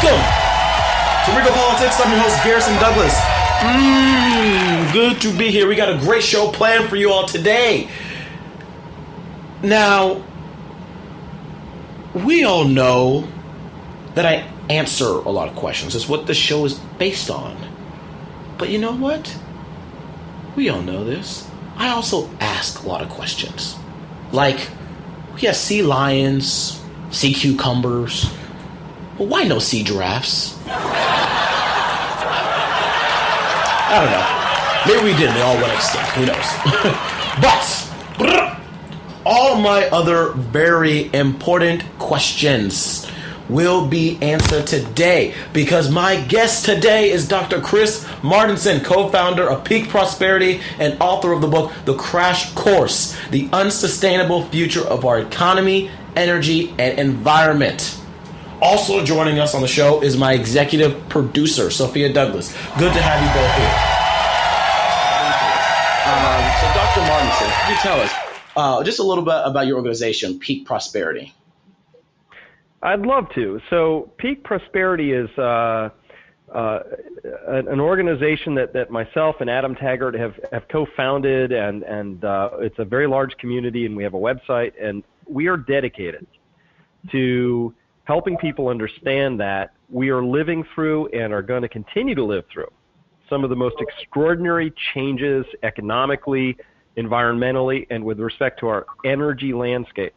Welcome to Regal Politics. I'm your host, Garrison Douglas. Good to be here. We got a great show planned for you all today. Now, we all know that I answer a lot of questions. It's what the show is based on. But you know what? We all know this. I also ask a lot of questions. Like, yeah, sea lions, sea cucumbers. Well, why no sea giraffes? I don't know. Maybe we did. They all went extinct. Who knows? But all my other very important questions will be answered today because my guest today is Dr. Chris Martenson, co-founder of Peak Prosperity and author of the book, The Crash Course, The Unsustainable Future of Our Economy, Energy, and Environment. Also joining us on the show is my executive producer, Sophia Douglas. Good to have you both here. So Dr. Martenson, can you tell us just a little bit about your organization, Peak Prosperity? I'd love to. So Peak Prosperity is an organization that myself and Adam Taggart have co-founded, and it's a very large community, and we have a website, and we are dedicated to helping people understand that we are living through and are going to continue to live through some of the most extraordinary changes economically, environmentally, and with respect to our energy landscape.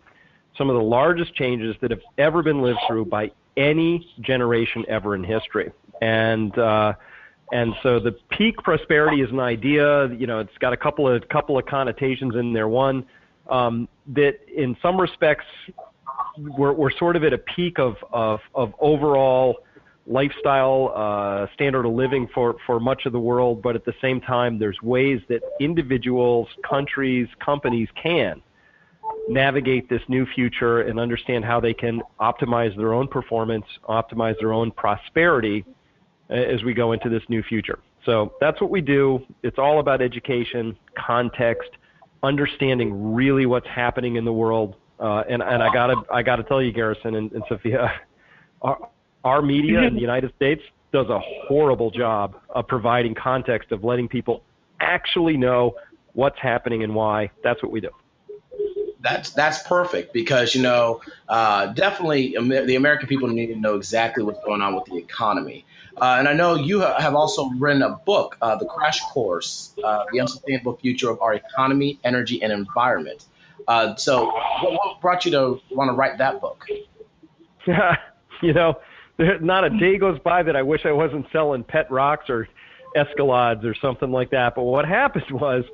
Some of the largest changes that have ever been lived through by any generation ever in history. And so the Peak Prosperity is an idea, you know, it's got a couple of connotations in there. One, that in some respects, we're sort of at a peak of overall lifestyle, standard of living for much of the world, but at the same time, there's ways that individuals, countries, companies can navigate this new future and understand how they can optimize their own performance, optimize their own prosperity as we go into this new future. So that's what we do. It's all about education, context, understanding really what's happening in the world. And I gotta tell you, Garrison and Sophia, our media in the United States does a horrible job of providing context, of letting people actually know what's happening and why. That's what we do. That's perfect because, you know, definitely the American people need to know exactly what's going on with the economy. And I know you have also written a book, The Crash Course, The Unsustainable Future of Our Economy, Energy, and Environment. So what brought you to want to write that book? You know, not a day goes by that I wish I wasn't selling pet rocks or Escalades or something like that. But what happened was,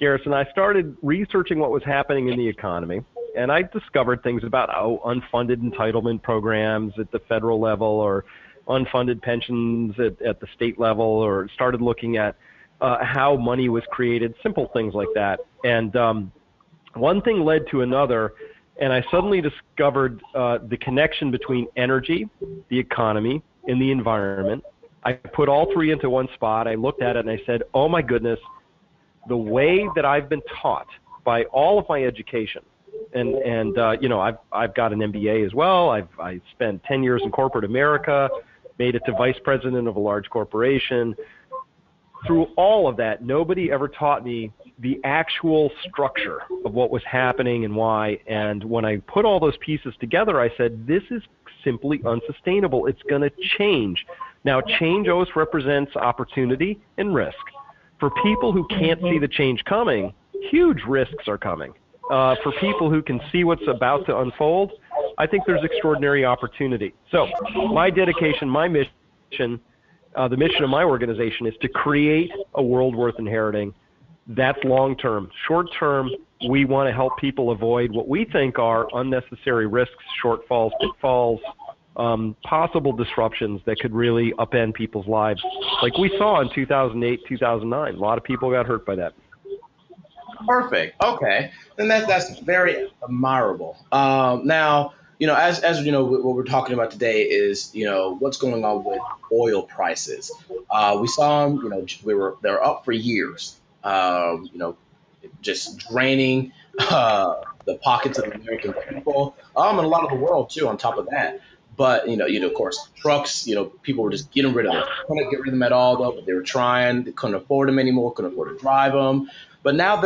Garrison, I started researching what was happening in the economy, and I discovered things about unfunded entitlement programs at the federal level or unfunded pensions at the state level, or started looking at how money was created, simple things like that. And one thing led to another, and I suddenly discovered the connection between energy, the economy, and the environment. I put all three into one spot. I looked at it and I said, oh my goodness, the way that I've been taught by all of my education, and you know, I've got an MBA as well. I spent 10 years in corporate America, made it to vice president of a large corporation. Through all of that, nobody ever taught me the actual structure of what was happening and why. And when I put all those pieces together, I said, this is simply unsustainable. It's going to change. Now, change always represents opportunity and risk. For people who can't see the change coming, huge risks are coming. For people who can see what's about to unfold, I think there's extraordinary opportunity. So my dedication, my mission, the mission of my organization is to create a world worth inheriting. That's long-term. Short-term, we want to help people avoid what we think are unnecessary risks, shortfalls, pitfalls, possible disruptions that could really upend people's lives, like we saw in 2008, 2009. A lot of people got hurt by that. Perfect. Okay, then that's very admirable. Now, you know, as you know, what we're talking about today is, you know, what's going on with oil prices. We saw them. You know, they were up for years. You know, just draining the pockets of the American people, and a lot of the world too. On top of that. But of course, trucks. People were just getting rid of them. Couldn't get rid of them at all, though. But they were trying. They couldn't afford them anymore. Couldn't afford to drive them. But now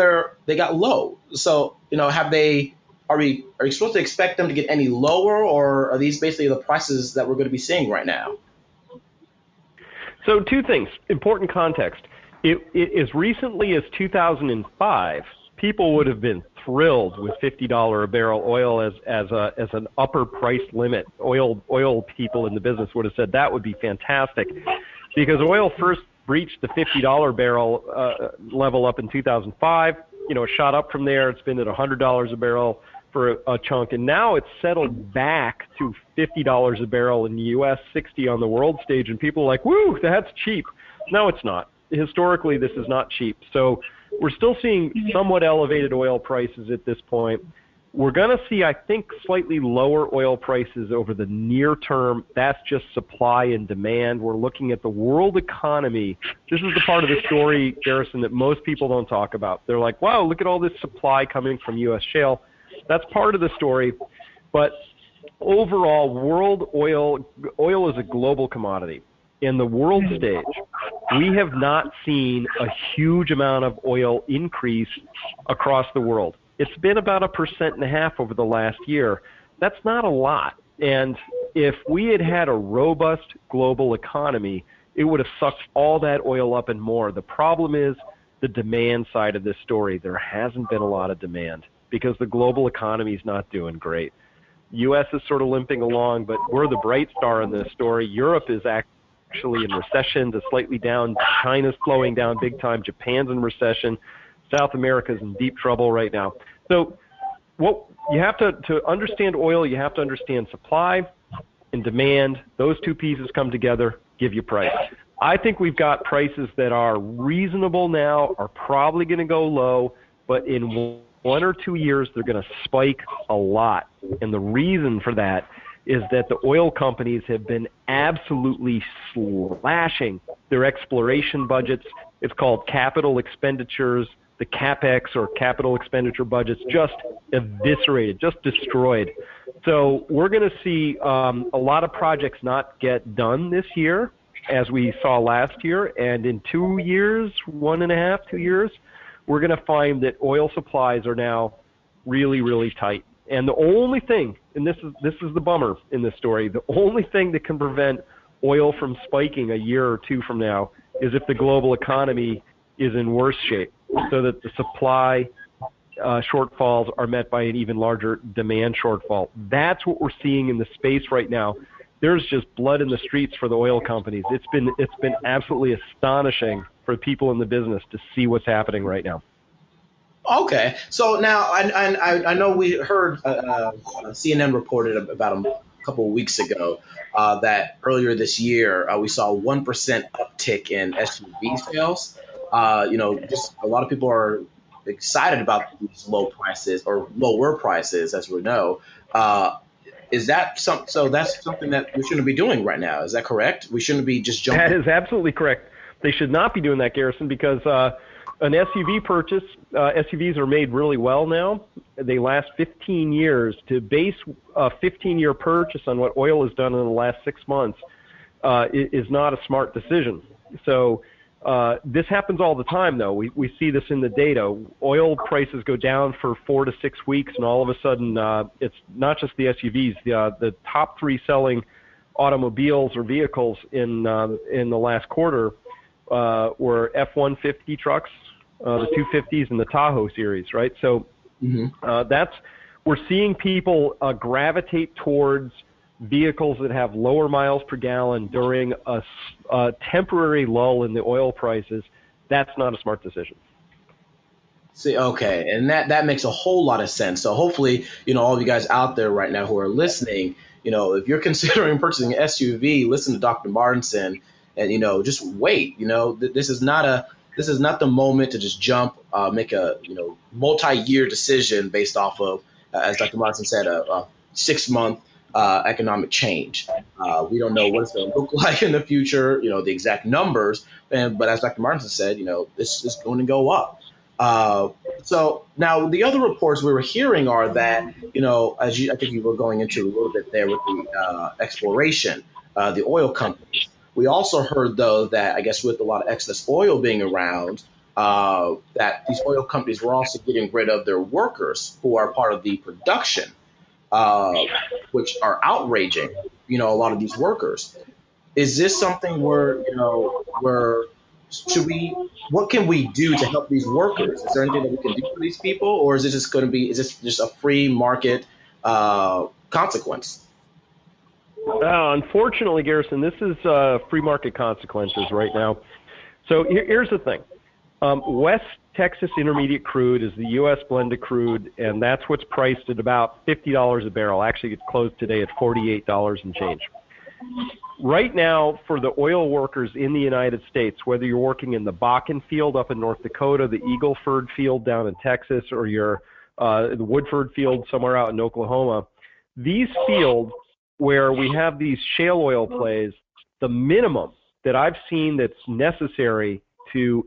they got low. So have they? Are you supposed to expect them to get any lower, or are these basically the prices that we're going to be seeing right now? So two things, important context. As recently as 2005, people would have been thrilled with $50 a barrel oil as an upper price limit. Oil people in the business would have said that would be fantastic, because oil first breached the $50 barrel level up in 2005. It shot up from there. It's been at $100 a barrel for a chunk, and now it's settled back to $50 a barrel in the U.S., 60 on the world stage, and people are like, woo, that's cheap. No, it's not. Historically, this is not cheap. So we're still seeing somewhat elevated oil prices at this point. We're going to see, I think, slightly lower oil prices over the near term. That's just supply and demand. We're looking at the world economy. This is the part of the story, Garrison, that most people don't talk about. They're like, wow, look at all this supply coming from U.S. shale. That's part of the story. But overall, world oil is a global commodity. In the world stage, we have not seen a huge amount of oil increase across the world. It's been about 1.5% over the last year. That's not a lot. And if we had had a robust global economy, it would have sucked all that oil up and more. The problem is the demand side of this story. There hasn't been a lot of demand because the global economy is not doing great. U.S. is sort of limping along, but we're the bright star in this story. Europe is actually in recession, to slightly down. China's slowing down big time. Japan's in recession. South America's in deep trouble right now. So what you have to understand oil, you have to understand supply and demand. Those two pieces come together, give you price. I think we've got prices that are reasonable now, are probably going to go low, but in 1 or 2 years, they're going to spike a lot. And the reason for that is that the oil companies have been absolutely slashing their exploration budgets. It's called capital expenditures. The CapEx, or capital expenditure budgets, just eviscerated, just destroyed. So we're going to see a lot of projects not get done this year, as we saw last year. And in 2 years, 1.5, 2 years, we're going to find that oil supplies are now really, really tight. And the only thing, and this is the bummer in this story, the only thing that can prevent oil from spiking a year or two from now is if the global economy is in worse shape, so that the supply shortfalls are met by an even larger demand shortfall. That's what we're seeing in the space right now. There's just blood in the streets for the oil companies. It's been absolutely astonishing for people in the business to see what's happening right now. Okay, so now I know we heard CNN reported about a couple of weeks ago that earlier this year we saw a 1% uptick in SUV sales. Just a lot of people are excited about these low prices, or lower prices, as we know. Is that so that's something that we shouldn't be doing right now? Is that correct? We shouldn't be just jumping. That is absolutely correct. They should not be doing that, Garrison, because an SUV purchase, SUVs are made really well now. They last 15 years. To base a 15-year purchase on what oil has done in the last 6 months is not a smart decision. So this happens all the time, though. We see this in the data. Oil prices go down for 4 to 6 weeks, and all of a sudden, it's not just the SUVs. The top 3 selling automobiles or vehicles in the last quarter were F-150 trucks, the 250s, and the Tahoe series, right? So we're seeing people gravitate towards vehicles that have lower miles per gallon during a temporary lull in the oil prices. That's not a smart decision. See, okay, and that makes a whole lot of sense. So hopefully, all of you guys out there right now who are listening, if you're considering purchasing an SUV, listen to Dr. Martenson, and just wait. This is not the moment to just jump, make a multi-year decision based off of, as Dr. Martenson said, a 6-month economic change. We don't know what it's going to look like in the future, the exact numbers. But as Dr. Martenson said, this is going to go up. So now the other reports we were hearing are that, I think you were going into a little bit there with the exploration, the oil companies. We also heard, though, that I guess with a lot of excess oil being around, that these oil companies were also getting rid of their workers who are part of the production, uh, which are outraging, a lot of these workers. Is this something where, where should we, what can we do to help these workers? Is there anything that we can do for these people, or is it just going to be, is this just a free market consequence? Unfortunately, Garrison, this is free market consequences right now. So here's the thing. West Texas Intermediate crude is the U.S. blended crude, and that's what's priced at about $50 a barrel. Actually, it closed today at $48 and change. Right now, for the oil workers in the United States, whether you're working in the Bakken field up in North Dakota, the Eagleford field down in Texas, or you're the Woodford field somewhere out in Oklahoma, these fields where we have these shale oil plays, the minimum that I've seen that's necessary to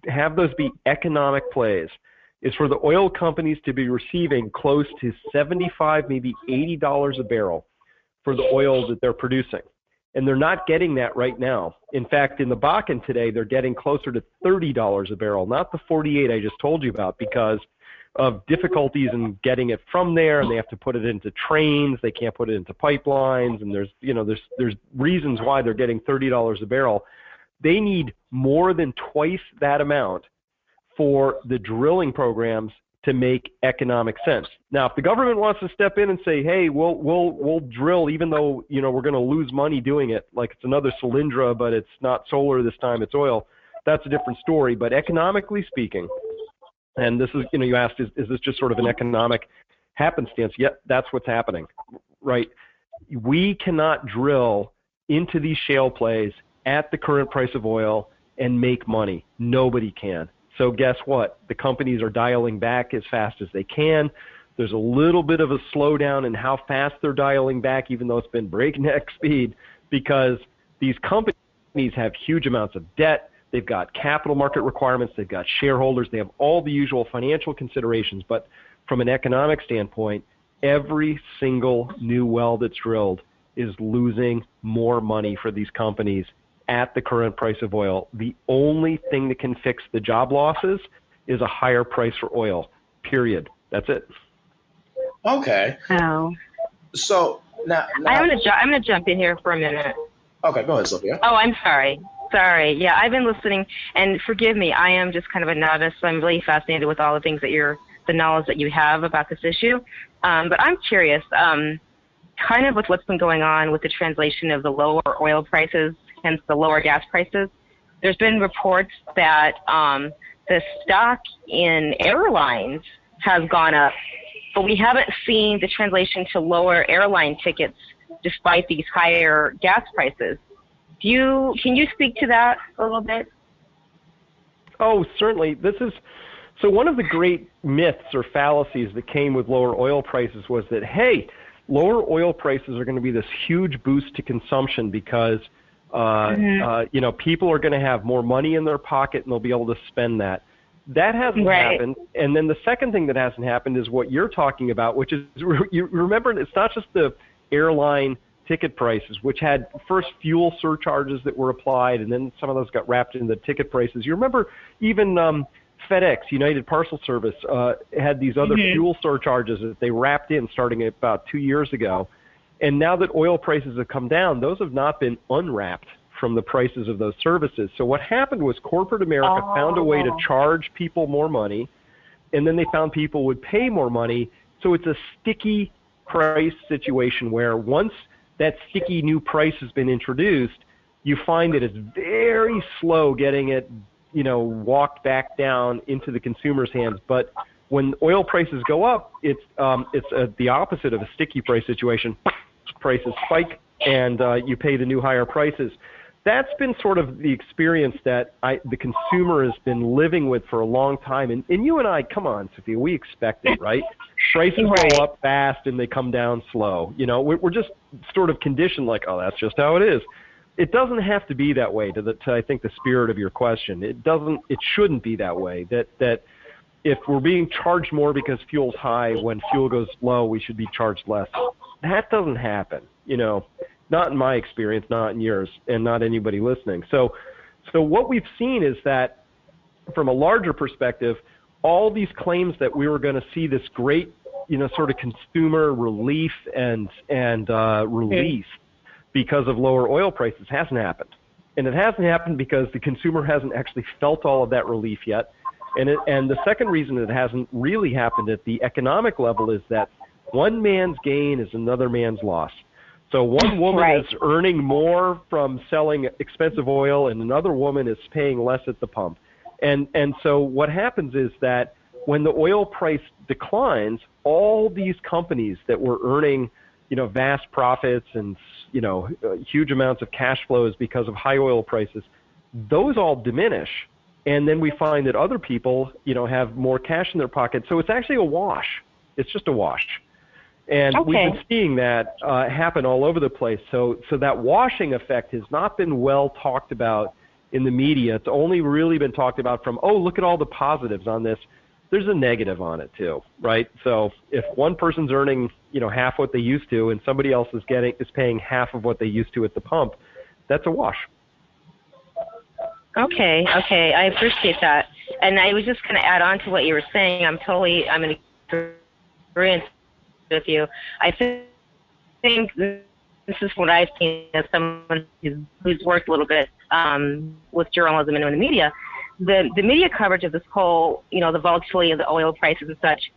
have those be economic plays is for the oil companies to be receiving close to $75, maybe $80 a barrel for the oil that they're producing. And they're not getting that right now. In fact, in the Bakken today, they're getting closer to $30 a barrel, not the 48 I just told you about, because of difficulties in getting it from there, and they have to put it into trains. They can't put it into pipelines, and there's reasons why they're getting $30 a barrel. They need more than twice that amount for the drilling programs to make economic sense. Now, if the government wants to step in and say, "Hey, we'll drill, even though we're going to lose money doing it," like it's another Solyndra, but it's not solar this time; it's oil. That's a different story. But economically speaking, and this is, you asked, is this just sort of an economic happenstance? Yep, that's what's happening, right? We cannot drill into these shale plays at the current price of oil and make money. Nobody can. So guess what? The companies are dialing back as fast as they can. There's a little bit of a slowdown in how fast they're dialing back, even though it's been breakneck speed, because these companies have huge amounts of debt. They've got capital market requirements. They've got shareholders. They have all the usual financial considerations. But from an economic standpoint, every single new well that's drilled is losing more money for these companies at the current price of oil. The only thing that can fix the job losses is a higher price for oil, period. That's it. Okay. Oh. So now I'm gonna jump in here for a minute. okay, go ahead, Sophia. Oh, I'm sorry. Sorry. Yeah, I've been listening, and forgive me. I am just kind of a novice, so I'm really fascinated with all the things that the knowledge that you have about this issue. But I'm curious, kind of with what's been going on with the translation of the lower oil prices, hence the lower gas prices. There's been reports that the stock in airlines has gone up, but we haven't seen the translation to lower airline tickets despite these higher gas prices. Can you speak to that a little bit? Oh, certainly. So one of the great myths or fallacies that came with lower oil prices was that, hey, lower oil prices are going to be this huge boost to consumption because people are going to have more money in their pocket and they'll be able to spend that. That hasn't happened. And then the second thing that hasn't happened is what you're talking about, which is, you remember, it's not just the airline ticket prices, which had first fuel surcharges that were applied, and then some of those got wrapped into the ticket prices. You remember even FedEx, United Parcel Service, had these other fuel surcharges that they wrapped in starting about 2 years ago. And now that oil prices have come down, those have not been unwrapped from the prices of those services. So what happened was corporate America found a way to charge people more money, and then they found people would pay more money. So it's a sticky price situation where once that sticky new price has been introduced, you find that it's very slow getting it, walked back down into the consumer's hands. But when oil prices go up, it's the opposite of a sticky price situation. Prices spike, and you pay the new higher prices. That's been sort of the experience that the consumer has been living with for a long time. And you and I, come on, Sophia, we expect it, right? Prices go up fast and they come down slow. We're just sort of conditioned like, oh, that's just how it is. It doesn't have to be that way to I think the spirit of your question. It shouldn't be that way. That if we're being charged more because fuel's high, when fuel goes low, we should be charged less. That doesn't happen, not in my experience, not in yours, and not anybody listening. So what we've seen is that from a larger perspective, all these claims that we were going to see this great, sort of consumer relief and release because of lower oil prices hasn't happened. And it hasn't happened because the consumer hasn't actually felt all of that relief yet. And the second reason it hasn't really happened at the economic level is that one man's gain is another man's loss. So one woman is earning more from selling expensive oil, and another woman is paying less at the pump. And so what happens is that when the oil price declines, all these companies that were earning, vast profits and, huge amounts of cash flows because of high oil prices, those all diminish. And then we find that other people, have more cash in their pocket. So it's actually a wash. It's just a wash. And we've been seeing that happen all over the place. So that washing effect has not been well talked about in the media. It's only really been talked about from, look at all the positives on this. There's a negative on it too, right? So if one person's earning, half what they used to, and somebody else is paying half of what they used to at the pump, that's a wash. Okay, I appreciate that. And I was just going to add on to what you were saying. I'm in agreement with you. I think this is what I've seen as someone who's worked a little bit with journalism and in the media. The media coverage of this whole, the volatility of the oil prices and such,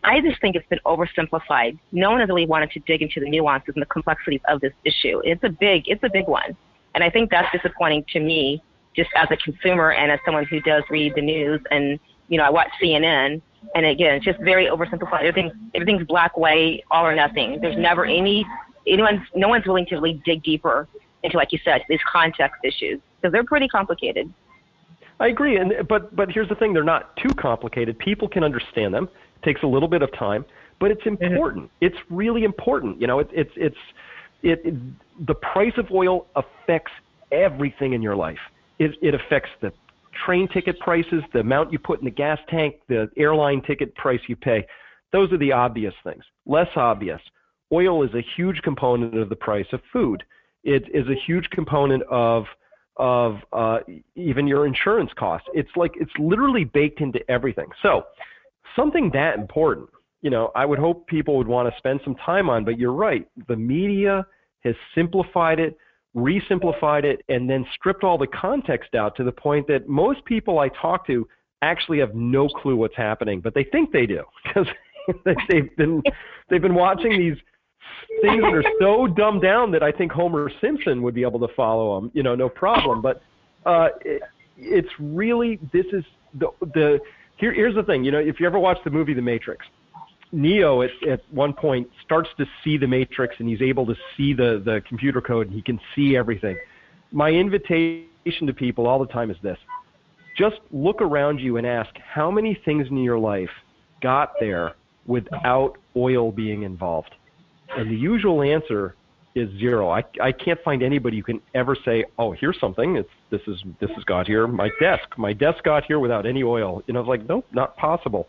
I just think it's been oversimplified. No one has really wanted to dig into the nuances and the complexities of this issue. It's a big one. And I think that's disappointing to me, just as a consumer and as someone who does read the news and, I watch CNN. And again, it's just very oversimplified. Everything's black, white, all or nothing. There's never no one's willing to really dig deeper into, like you said, these context issues, because they're pretty complicated. I agree, but here's the thing: they're not too complicated. People can understand them. It takes a little bit of time, but it's important. It's really important. The price of oil affects everything in your life. It affects the train ticket prices, the amount you put in the gas tank, the airline ticket price you pay. Those are the obvious things. Less obvious: oil is a huge component of the price of food. It is a huge component of even your insurance costs. It's literally baked into everything. So something that important, I would hope people would want to spend some time on, but you're right. The media has simplified it, re-simplified it, and then stripped all the context out to the point that most people I talk to actually have no clue what's happening, but they think they do because they've been watching these things that are so dumbed down that I think Homer Simpson would be able to follow them, no problem. But it's really, this is here's the thing, if you ever watch the movie The Matrix, Neo at one point starts to see the Matrix and he's able to see the computer code and he can see everything. My invitation to people all the time is this: just look around you and ask how many things in your life got there without oil being involved. And the usual answer is zero. I can't find anybody who can ever say, here's something. This has got here. My desk got here without any oil. It's like, nope, not possible.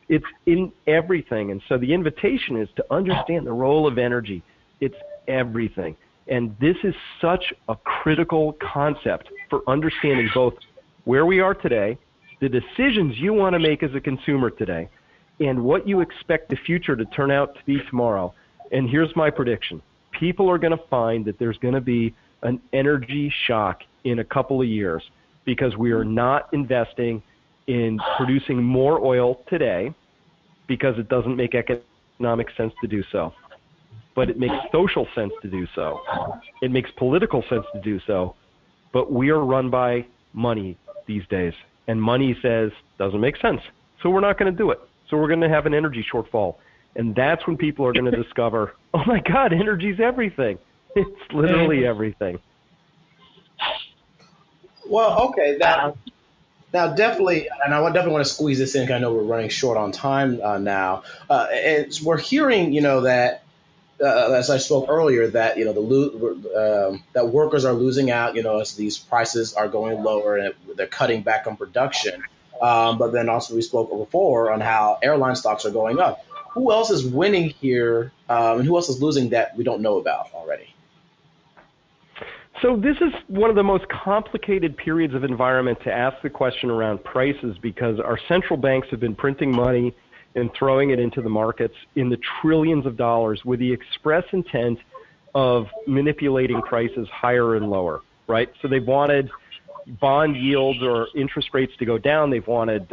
It's in everything. And so the invitation is to understand the role of energy. It's everything. And this is such a critical concept for understanding both where we are today, the decisions you want to make as a consumer today, and what you expect the future to turn out to be tomorrow. And here's my prediction. People are going to find that there's going to be an energy shock in a couple of years because we are not investing in producing more oil today because it doesn't make economic sense to do so. But it makes social sense to do so. It makes political sense to do so. But we are run by money these days. And money says, doesn't make sense. So we're not going to do it. So we're going to have an energy shortfall. And that's when people are going to discover, oh my God, energy's everything. It's literally everything. Well, okay. Now, definitely, and I definitely want to squeeze this in because I know we're running short on time now. And we're hearing, that as I spoke earlier, that that workers are losing out, as these prices are going lower and they're cutting back on production. But then also we spoke before on how airline stocks are going up. Who else is winning here, and who else is losing that we don't know about already? So this is one of the most complicated periods of environment to ask the question around prices, because our central banks have been printing money and throwing it into the markets in the trillions of dollars with the express intent of manipulating prices higher and lower, right? So they've wanted bond yields or interest rates to go down. They've wanted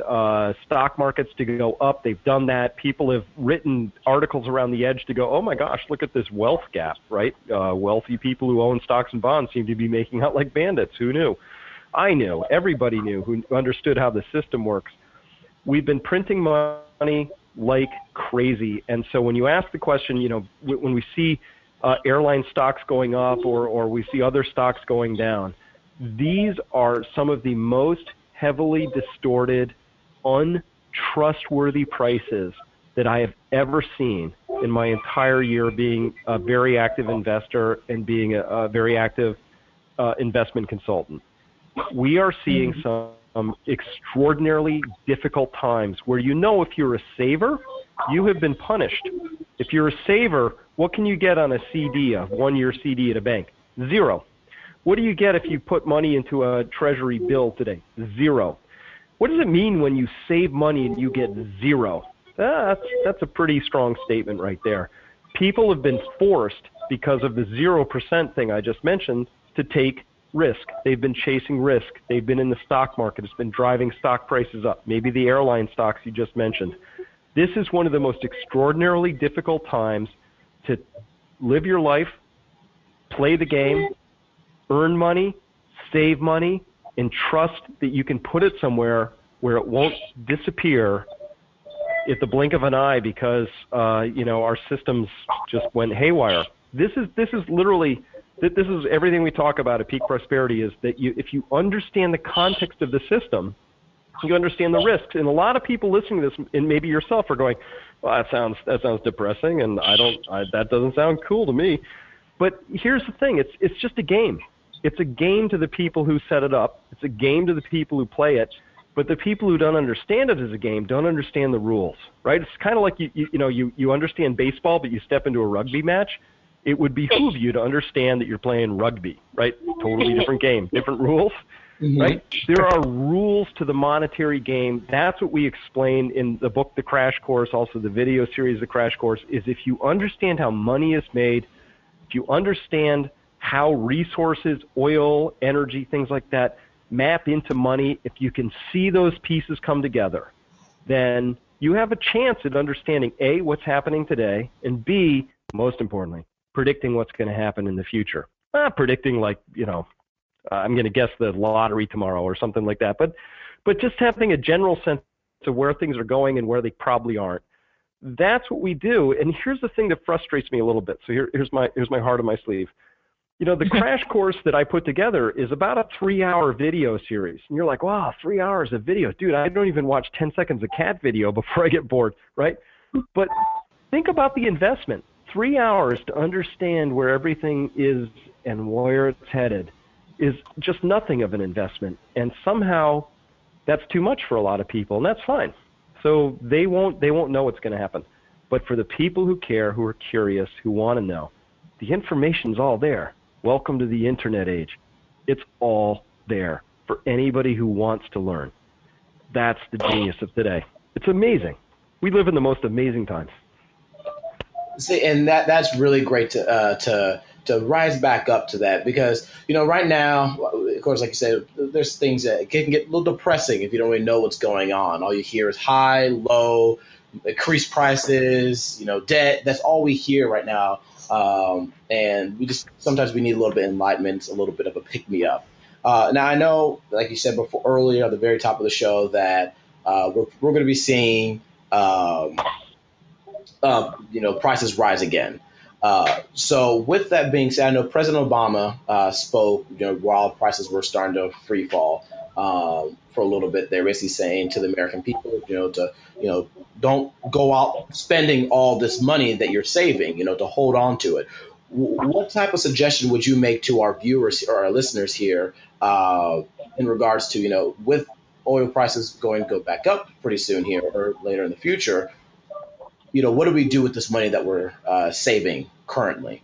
stock markets to go up. They've done that. People have written articles around the edge to go, oh my gosh, look at this wealth gap, right? Wealthy people who own stocks and bonds seem to be making out like bandits. Who knew? I knew. Everybody knew who understood how the system works. We've been printing money like crazy. And so when you ask the question, when we see airline stocks going up or we see other stocks going down, these are some of the most heavily distorted, untrustworthy prices that I have ever seen in my entire year being a very active investor and being a very active investment consultant. We are seeing some extraordinarily difficult times where if you're a saver, you have been punished. If you're a saver, what can you get on a CD, a one-year CD at a bank? Zero. What do you get if you put money into a treasury bill today? Zero. What does it mean when you save money and you get zero? That's a pretty strong statement right there. People have been forced, because of the 0% thing I just mentioned, to take risk. They've been chasing risk. They've been in the stock market. It's been driving stock prices up. Maybe the airline stocks you just mentioned. This is one of the most extraordinarily difficult times to live your life, play the game, earn money, save money, and trust that you can put it somewhere where it won't disappear at the blink of an eye because our systems just went haywire. This is everything we talk about at Peak Prosperity, is that if you understand the context of the system, you understand the risks. And a lot of people listening to this, and maybe yourself, are going, well, that sounds depressing, and that doesn't sound cool to me. But here's the thing, it's just a game. It's a game to the people who set it up. It's a game to the people who play it. But the people who don't understand it as a game don't understand the rules, right? It's kind of like you understand baseball, but you step into a rugby match. It would behoove you to understand that you're playing rugby, right? Totally different game, different rules, right? There are rules to the monetary game. That's what we explain in the book, The Crash Course, also the video series, The Crash Course, is if you understand how money is made, if you understand how resources, oil, energy, things like that, map into money, if you can see those pieces come together, then you have a chance at understanding, A, what's happening today, and B, most importantly, predicting what's going to happen in the future. Not predicting like, I'm going to guess the lottery tomorrow or something like that, but just having a general sense of where things are going and where they probably aren't. That's what we do. And here's the thing that frustrates me a little bit. So here's my heart on my sleeve. The Crash Course that I put together is about a 3-hour video series. And you're like, wow, 3 hours of video. Dude, I don't even watch 10 seconds of cat video before I get bored, right? But think about the investment. 3 hours to understand where everything is and where it's headed is just nothing of an investment. And somehow that's too much for a lot of people, and that's fine. So they won't know what's going to happen. But for the people who care, who are curious, who want to know, the information's all there. Welcome to the internet age. It's all there for anybody who wants to learn. That's the genius of today. It's amazing. We live in the most amazing times. See, and that's really great to rise back up to that, because right now, of course, like you said, there's things that can get a little depressing if you don't really know what's going on. All you hear is high, low, increased prices, debt. That's all we hear right now. And sometimes we need a little bit of enlightenment, a little bit of a pick me up. Now I know, like you said before earlier at the very top of the show, that we're going to be seeing prices rise again. So with that being said, I know President Obama spoke while prices were starting to free fall for a little bit there, basically saying to the American people, don't go out spending all this money that you're saving, to hold on to it. What type of suggestion would you make to our viewers or our listeners here in regards to, with oil prices going to go back up pretty soon here or later in the future. What do we do with this money that we're saving currently?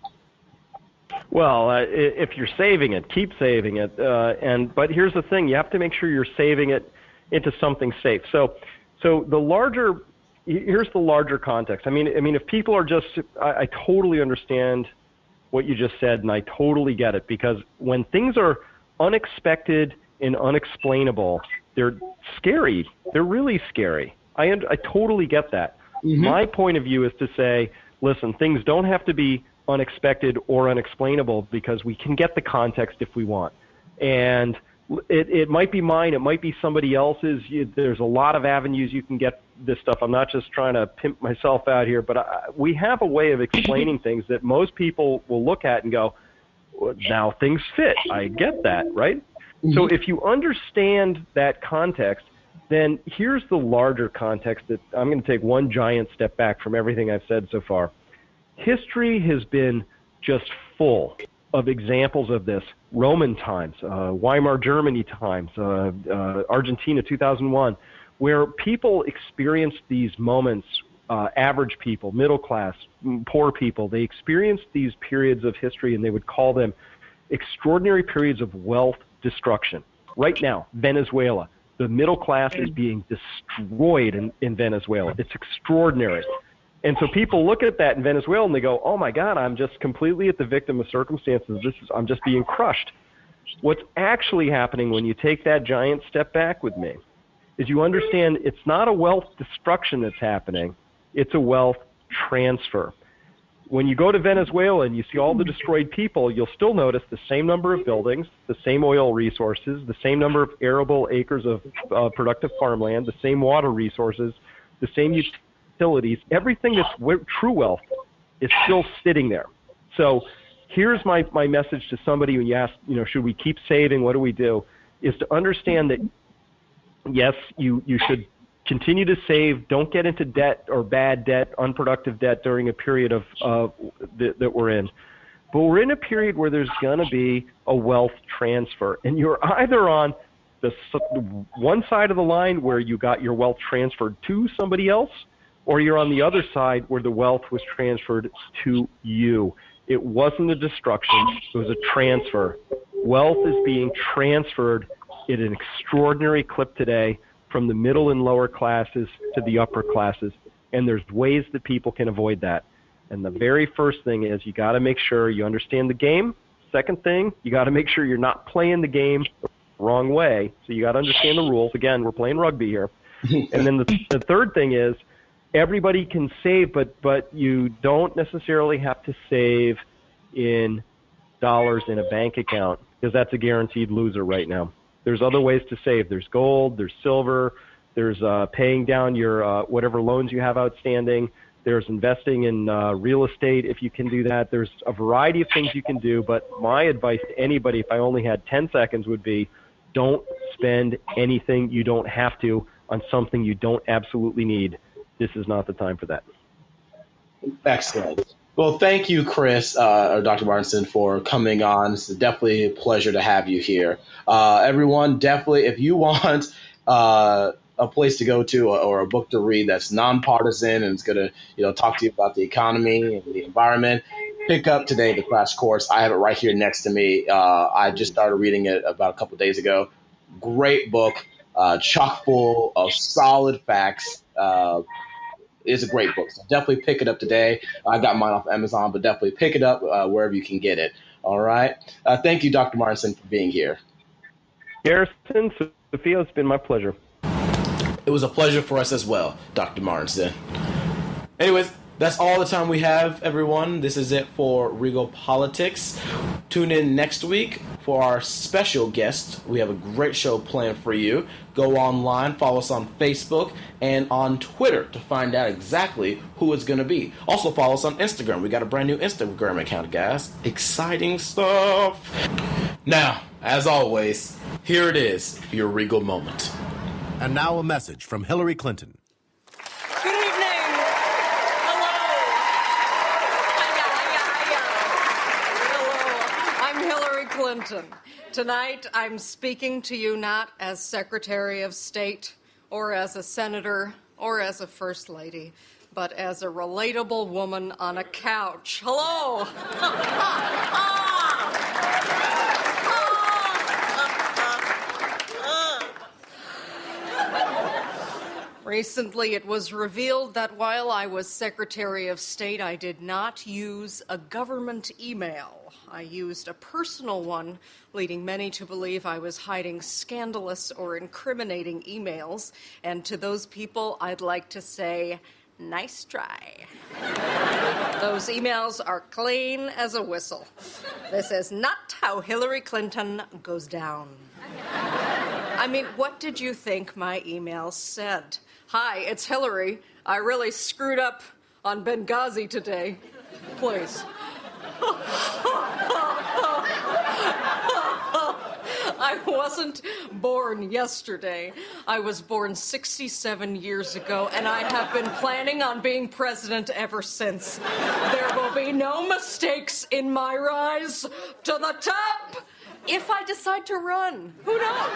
Well, if you're saving it, keep saving it. But here's the thing: you have to make sure you're saving it into something safe. So here's the larger context. I mean, if people are I totally understand what you just said, and I totally get it, because when things are unexpected and unexplainable, they're scary. They're really scary. I totally get that. Mm-hmm. My point of view is to say, listen, things don't have to be unexpected or unexplainable, because we can get the context if we want. And it might be mine, it might be somebody else's. There's a lot of avenues you can get this stuff. I'm not just trying to pimp myself out here, but we have a way of explaining things that most people will look at and go, well, now things fit. I get that, right? Mm-hmm. So if you understand that context, then here's the larger context that I'm going to take one giant step back from everything I've said so far. History has been just full of examples of this. Roman times, Weimar Germany times, Argentina 2001, where people experienced these moments, average people, middle class, poor people, they experienced these periods of history, and they would call them extraordinary periods of wealth destruction. Right now, Venezuela, the middle class is being destroyed in Venezuela. It's extraordinary. And so people look at that in Venezuela and they go, oh my God, I'm just completely at the victim of circumstances. I'm just being crushed. What's actually happening when you take that giant step back with me is you understand it's not a wealth destruction that's happening. It's a wealth transfer. When you go to Venezuela and you see all the destroyed people, you'll still notice the same number of buildings, the same oil resources, the same number of arable acres of productive farmland, the same water resources, the same utilities. Everything that's true wealth is still sitting there. So here's my message to somebody when you ask, should we keep saving? What do we do? Is to understand that, yes, you should continue to save. Don't get into debt or bad debt, unproductive debt during a period that we're in. But we're in a period where there's going to be a wealth transfer. And you're either on the one side of the line where you got your wealth transferred to somebody else, or you're on the other side where the wealth was transferred to you. It wasn't a destruction. It was a transfer. Wealth is being transferred at an extraordinary clip today from the middle and lower classes to the upper classes, and there's ways that people can avoid that. And the very first thing is you got to make sure you understand the game. Second thing, you got to make sure you're not playing the game the wrong way. So you got to understand the rules. Again, we're playing rugby here. And then the third thing is everybody can save, but you don't necessarily have to save in dollars in a bank account, because that's a guaranteed loser right now. There's other ways to save. There's gold, there's silver, there's paying down your whatever loans you have outstanding, there's investing in real estate if you can do that. There's a variety of things you can do, but my advice to anybody, if I only had 10 seconds, would be don't spend anything you don't have to on something you don't absolutely need. This is not the time for that. Excellent. Well, thank you, Chris, or Dr. Martenson, for coming on. It's definitely a pleasure to have you here. Everyone, definitely, if you want a place to go to or a book to read that's nonpartisan and it's going to talk to you about the economy and the environment, pick up today the Crash Course. I have it right here next to me. I just started reading it about a couple of days ago. Great book, chock full of solid facts. It's a great book. So definitely pick it up today. I got mine off Amazon, but definitely pick it up wherever you can get it. All right. Thank you, Dr. Martenson, for being here. Garrison, Sophia, it's been my pleasure. It was a pleasure for us as well, Dr. Martenson. Anyways, that's all the time we have, everyone. This is it for Regal Politics. Tune in next week for our special guest. We have a great show planned for you. Go online, follow us on Facebook and on Twitter to find out exactly who it's going to be. Also follow us on Instagram. We got a brand new Instagram account, guys. Exciting stuff. Now, as always, here it is, your Regal moment. And now a message from Hillary Clinton. Good evening. Hello. Hello. I'm Hillary Clinton. Tonight, I'm speaking to you not as Secretary of State, or as a senator, or as a First Lady, but as a relatable woman on a couch. Hello! Recently, it was revealed that while I was Secretary of State, I did not use a government email. I used a personal one, leading many to believe I was hiding scandalous or incriminating emails. And to those people, I'd like to say, nice try. Those emails are clean as a whistle. This is not how Hillary Clinton goes down. I mean, what did you think my email said? Hi, it's Hillary. I really screwed up on Benghazi today. Please. I wasn't born yesterday. I was born 67 years ago, and I have been planning on being president ever since. There will be no mistakes in my rise to the top if I decide to run. Who knows?